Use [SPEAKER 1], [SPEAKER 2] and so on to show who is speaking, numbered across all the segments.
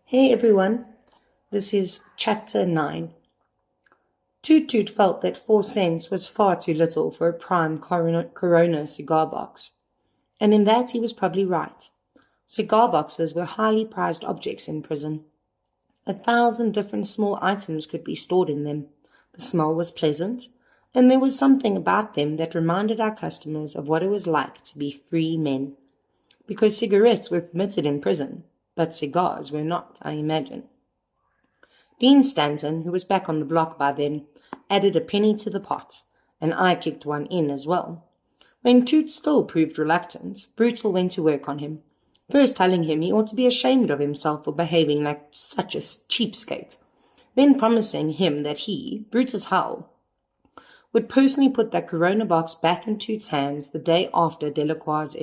[SPEAKER 1] Hey everyone, this is Chapter 9. Toot Toot felt that 4 cents was far too little for a prime Corona cigar box, and in that he was probably right. Cigar boxes were highly prized objects in prison. 1,000 different small items could be stored in them. The smell was pleasant, and there was something about them that reminded our customers of what it was like to be free men, because cigarettes were permitted in prison, but cigars were not, I imagine. Dean Stanton, who was back on the block by then, added a penny to the pot, and I kicked one in as well. When Toot still proved reluctant, Brutal went to work on him, first telling him he ought to be ashamed of himself for behaving like such a cheapskate, then promising him that he, Brutus Howell, would personally put that Corona box back in Toot's hands the day after Delacroix's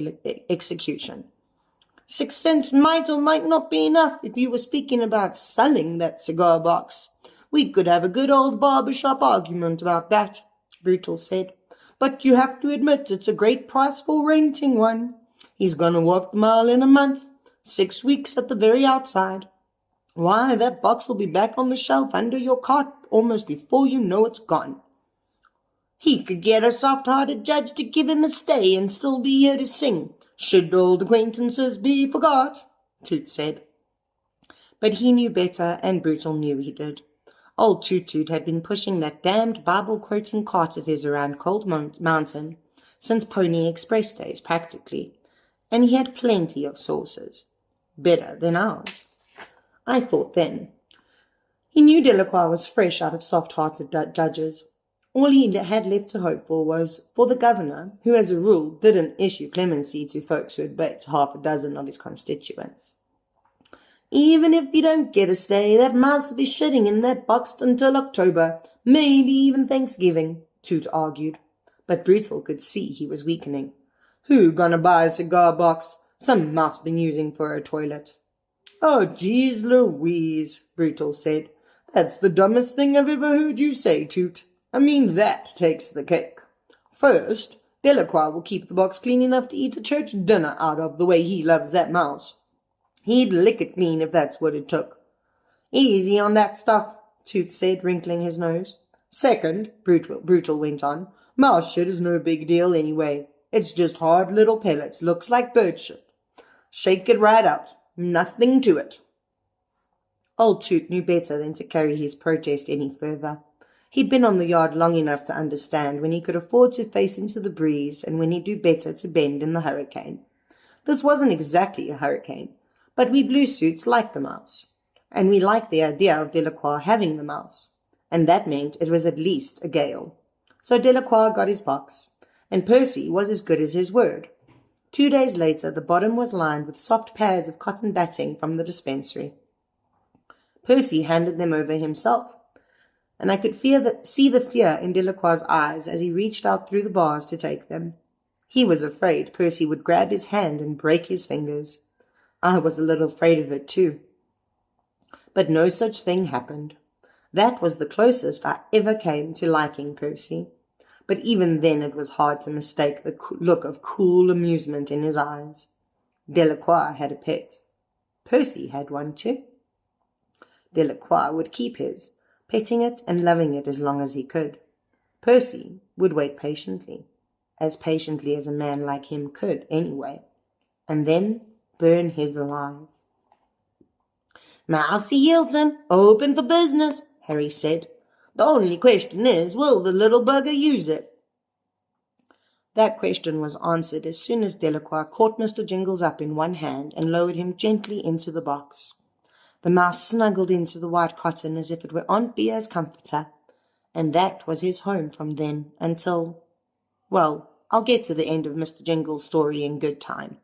[SPEAKER 1] execution. 6 cents might or might not be enough if you were speaking about selling that cigar box. We could have a good old barbershop argument about that, Brutal said. But you have to admit it's a great price for renting one. He's going to walk the mile in a month, 6 weeks at the very outside. Why, that box will be back on the shelf under your cot almost before you know it's gone. He could get a soft-hearted judge to give him a stay and still be here to sing. Should old acquaintances be forgot, Toot said. But he knew better, and Brutal knew he did. Old Toot Toot had been pushing that damned Bible-quoting cart of his around Cold Mountain since Pony Express days, practically, and he had plenty of sources. Better than ours, I thought then. He knew Delacroix was fresh out of soft-hearted judges. All he had left to hope for was for the governor, who as a rule didn't issue clemency to folks who had baked half a dozen of his constituents. Even if you don't get a stay, that mouse will be shitting in that box until October, maybe even Thanksgiving, Toot argued. But Brutal could see he was weakening. Who gonna buy a cigar box? Some mouse been using for a toilet. Oh, geez Louise, Brutal said. That's the dumbest thing I've ever heard you say, Toot. I mean, that takes the cake. First, Delacroix will keep the box clean enough to eat a church dinner out of the way he loves that mouse. He'd lick it clean if that's what it took. Easy on that stuff, Toot said, wrinkling his nose. Second, Brutal went on, mouse shit is no big deal anyway. It's just hard little pellets, looks like bird shit. Shake it right out. Nothing to it. Old Toot knew better than to carry his protest any further. He'd been on the yard long enough to understand when he could afford to face into the breeze and when he'd do better to bend in the hurricane. This wasn't exactly a hurricane, but we blue suits liked the mouse, and we liked the idea of Delacroix having the mouse, and that meant it was at least a gale. So Delacroix got his box, and Percy was as good as his word. 2 days later, the bottom was lined with soft pads of cotton batting from the dispensary. Percy handed them over himself, and I could see the fear in Delacroix's eyes as he reached out through the bars to take them. He was afraid Percy would grab his hand and break his fingers. I was a little afraid of it too. But no such thing happened. That was the closest I ever came to liking Percy. But even then it was hard to mistake the look of cool amusement in his eyes. Delacroix had a pet. Percy had one too. Delacroix would keep his, petting it and loving it as long as he could. Percy would wait patiently as a man like him could anyway, and then burn his alive. Mousy Hilton, open for business, Harry said. The only question is, will the little bugger use it? That question was answered as soon as Delacroix caught Mr. Jingles up in one hand and lowered him gently into the box. The mouse snuggled into the white cotton as if it were Aunt Bea's comforter, and that was his home from then until, well, I'll get to the end of Mr. Jingles' story in good time.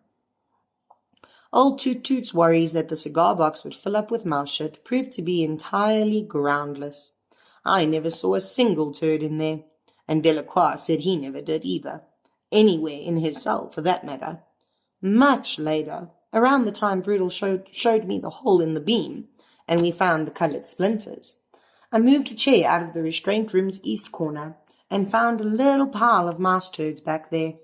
[SPEAKER 1] Old Toot Toot's worries that the cigar box would fill up with mouse shit proved to be entirely groundless. I never saw a single turd in there, and Delacroix said he never did either, anywhere in his cell for that matter. Much later, around the time Brutal showed me the hole in the beam, and we found the coloured splinters, I moved a chair out of the restraint room's east corner and found a little pile of mouse turds back there.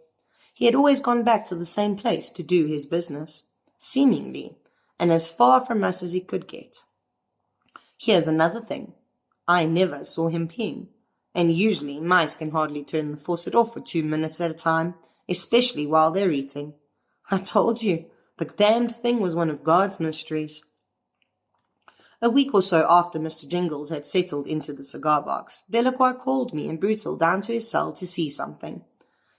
[SPEAKER 1] He had always gone back to the same place to do his business. Seemingly, and as far from us as he could get. Here's another thing. I never saw him peeing, and usually mice can hardly turn the faucet off for 2 minutes at a time, especially while they're eating. I told you, the damned thing was one of God's mysteries. A week or so after Mr. Jingles had settled into the cigar box, Delacroix called me and Brutal down to his cell to see something.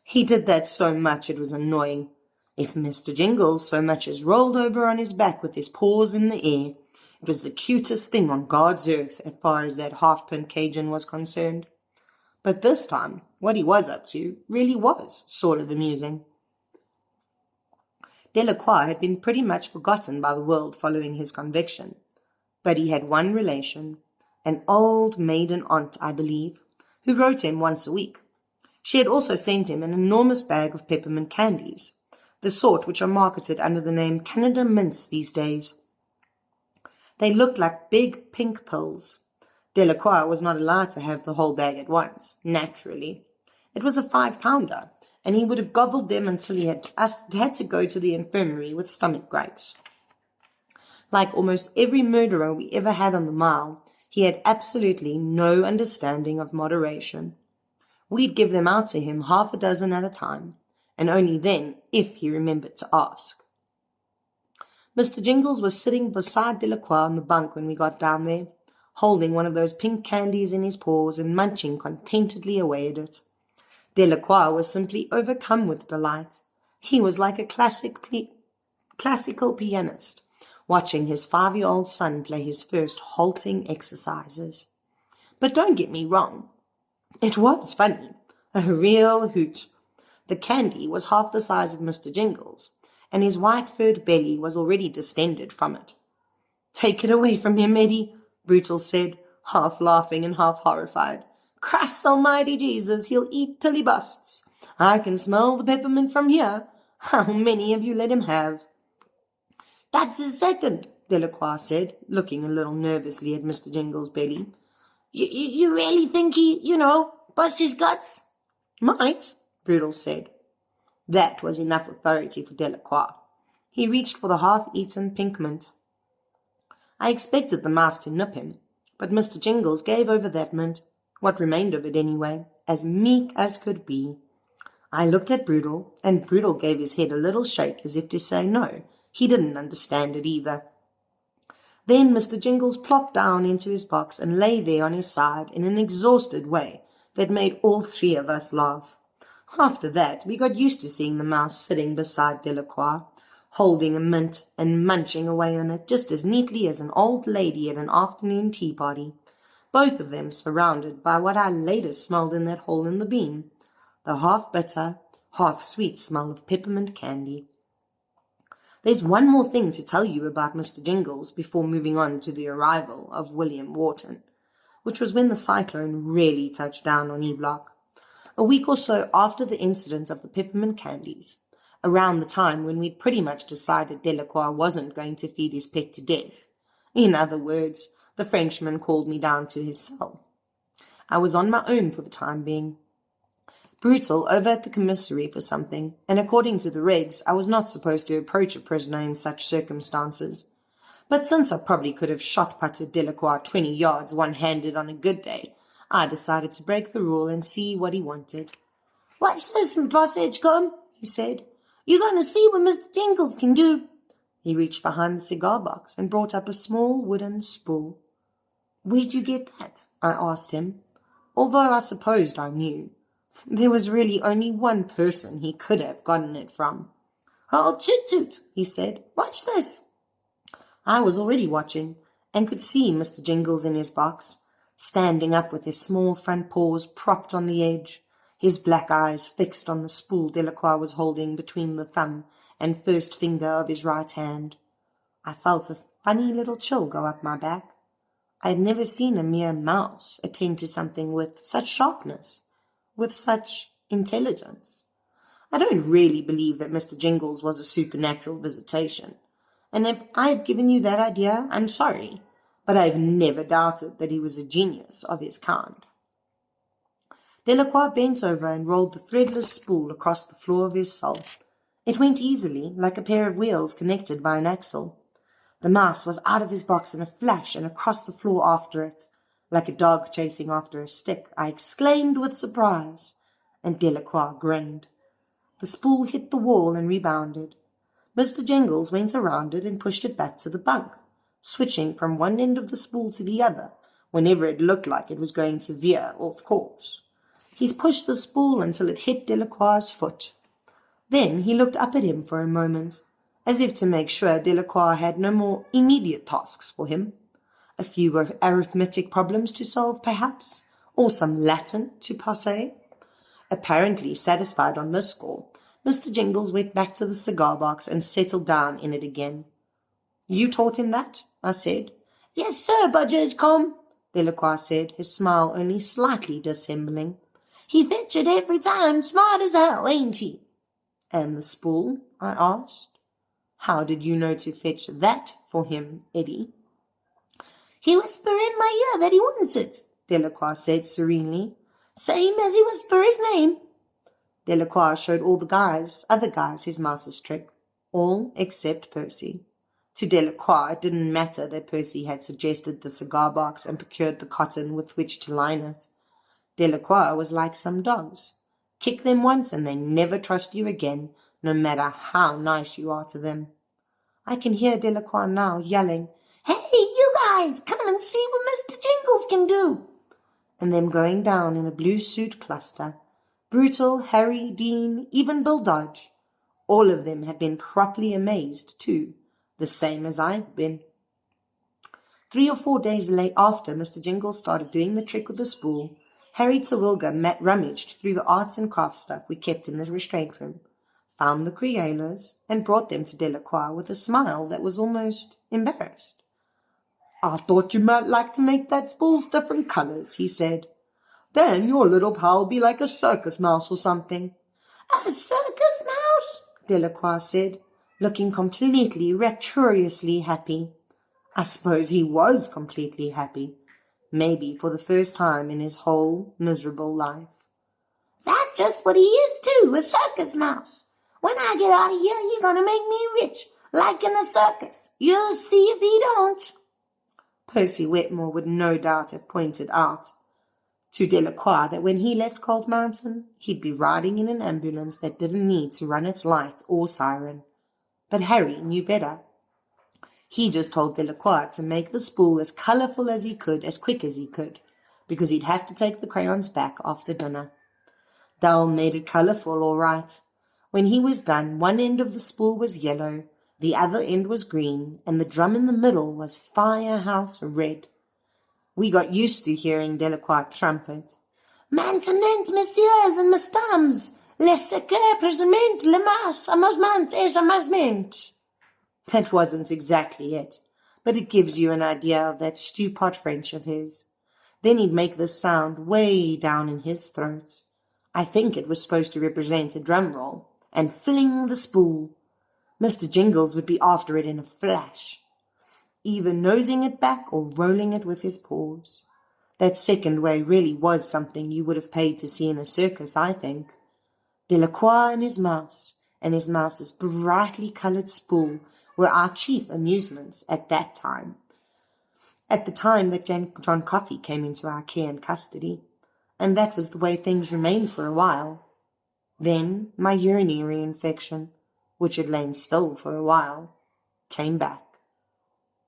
[SPEAKER 1] He did that so much it was annoying. If Mr. Jingles so much as rolled over on his back with his paws in the air, it was the cutest thing on God's earth as far as that half-pint Cajun was concerned. But this time, what he was up to really was sort of amusing. Delacroix had been pretty much forgotten by the world following his conviction. But he had one relation, an old maiden aunt, I believe, who wrote him once a week. She had also sent him an enormous bag of peppermint candies, the sort which are marketed under the name Canada Mints these days. They looked like big pink pills. Delacroix was not allowed to have the whole bag at once, naturally. It was a 5-pounder, and he would have gobbled them until he had to go to the infirmary with stomach gripes. Like almost every murderer we ever had on the mile, he had absolutely no understanding of moderation. We'd give them out to him 6 at a time, and only then if he remembered to ask. Mr. Jingles was sitting beside Delacroix on the bunk when we got down there, holding one of those pink candies in his paws and munching contentedly away at it. Delacroix was simply overcome with delight. He was like a classical pianist, watching his 5-year-old son play his first halting exercises. But don't get me wrong, it was funny, a real hoot. The candy was half the size of Mr. Jingles, and his white-furred belly was already distended from it. "Take it away from him, Eddie," Brutal said, half laughing and half horrified. "Christ almighty Jesus, he'll eat till he busts. I can smell the peppermint from here. How many of you let him have?" "That's his second," Delacroix said, looking a little nervously at Mr. Jingles' belly. You really think he, busts his guts?" "Might," Brutal said. That was enough authority for Delacroix. He reached for the half-eaten pink mint. I expected the mouse to nip him, but Mr. Jingles gave over that mint, what remained of it anyway, as meek as could be. I looked at Brutal, and Brutal gave his head a little shake as if to say no, he didn't understand it either. Then Mr. Jingles plopped down into his box and lay there on his side in an exhausted way that made all 3 of us laugh. After that, we got used to seeing the mouse sitting beside Delacroix, holding a mint and munching away on it just as neatly as an old lady at an afternoon tea party, both of them surrounded by what I later smelled in that hole in the beam, the half-bitter, half-sweet smell of peppermint candy. There's one more thing to tell you about Mr. Jingles before moving on to the arrival of William Wharton, which was when the cyclone really touched down on E-Block. A week or so after the incident of the peppermint candies, around the time when we'd pretty much decided Delacroix wasn't going to feed his pet to death. In other words, the Frenchman called me down to his cell. I was on my own for the time being. Brutal over at the commissary for something, and according to the regs, I was not supposed to approach a prisoner in such circumstances. But since I probably could have shot-putted Delacroix 20 yards one-handed on a good day, I decided to break the rule and see what he wanted. "What's this, Boss Edgecombe?" he said. "You're going to see what Mr. Jingles can do." He reached behind the cigar box and brought up a small wooden spool. "Where'd you get that?" I asked him, although I supposed I knew. There was really only one person he could have gotten it from. "Oh, toot-toot," he said. "Watch this." I was already watching, and could see Mr. Jingles in his box, standing up with his small front paws propped on the edge, his black eyes fixed on the spool Delacroix was holding between the thumb and first finger of his right hand. I felt a funny little chill go up my back. I had never seen a mere mouse attend to something with such sharpness, with such intelligence. I don't really believe that Mr. Jingles was a supernatural visitation, and if I have given you that idea, I'm sorry, but I have never doubted that he was a genius of his kind. Delacroix bent over and rolled the threadless spool across the floor of his cell. It went easily, like a pair of wheels connected by an axle. The mouse was out of his box in a flash and across the floor after it. Like a dog chasing after a stick, I exclaimed with surprise, and Delacroix grinned. The spool hit the wall and rebounded. Mr. Jingles went around it and pushed it back to the bunk, switching from one end of the spool to the other whenever it looked like it was going to veer off course. He pushed the spool until it hit Delacroix's foot. Then he looked up at him for a moment, as if to make sure Delacroix had no more immediate tasks for him. A few arithmetic problems to solve, perhaps, or some Latin to passe. Apparently satisfied on this score, Mr. Jingles went back to the cigar box and settled down in it again. "You taught him that?" I said. "Yes, sir, Budgerscombe," Delacroix said, his smile only slightly dissembling. "He fetch it every time, smart as hell, ain't he?" "And the spool?" I asked. "How did you know to fetch that for him, Eddie?" "He whisper in my ear that he wants it," Delacroix said serenely. "Same as he whisper his name." Delacroix showed all the other guys, his mouse's trick, all except Percy. To Delacroix it didn't matter that Percy had suggested the cigar box and procured the cotton with which to line it. Delacroix was like some dogs. Kick them once and they never trust you again, no matter how nice you are to them. I can hear Delacroix now yelling, "Hey, you guys, come and see what Mr. Jingles can do!" And them going down in a blue suit cluster. Brutal, Harry, Dean, even Bill Dodge. All of them had been properly amazed, too, the same as I had been. 3 or 4 days after Mr. Jingles started doing the trick with the spool, Harry Terwilliger rummaged through the arts and crafts stuff we kept in the restraint room, found the Creolas, and brought them to Delacroix with a smile that was almost embarrassed. "I thought you might like to make that spool's different colours," he said. "Then your little pal will be like a circus mouse or something." "A circus mouse?" Delacroix said, looking completely rapturously happy. I suppose he was completely happy, maybe for the first time in his whole miserable life. "That's just what he is too, a circus mouse. When I get out of here, you're going to make me rich, like in a circus. You'll see if he don't." Percy Wetmore would no doubt have pointed out to Delacroix that when he left Cold Mountain, he'd be riding in an ambulance that didn't need to run its light or siren. But Harry knew better. He just told Delacroix to make the spool as colourful as he could, as quick as he could, because he'd have to take the crayons back after dinner. Dal made it colourful, all right. When he was done, one end of the spool was yellow, the other end was green, and the drum in the middle was firehouse red. We got used to hearing Delacroix trumpet. "Maintenant, messieurs and mesdames, laissez que présente le mas, amusement et amusement." That wasn't exactly it, but it gives you an idea of that stew-pot French of his. Then he'd make this sound way down in his throat. I think it was supposed to represent a drum roll, and fling the spool. Mr. Jingles would be after it in a flash, either nosing it back or rolling it with his paws. That second way really was something you would have paid to see in a circus, I think. Delacroix and his mouse's brightly coloured spool were our chief amusements at that time. At the time that John Coffey came into our care and custody, and that was the way things remained for a while. Then my urinary infection, which had lain still for a while, came back,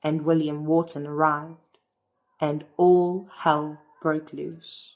[SPEAKER 1] and William Wharton arrived, and all hell broke loose.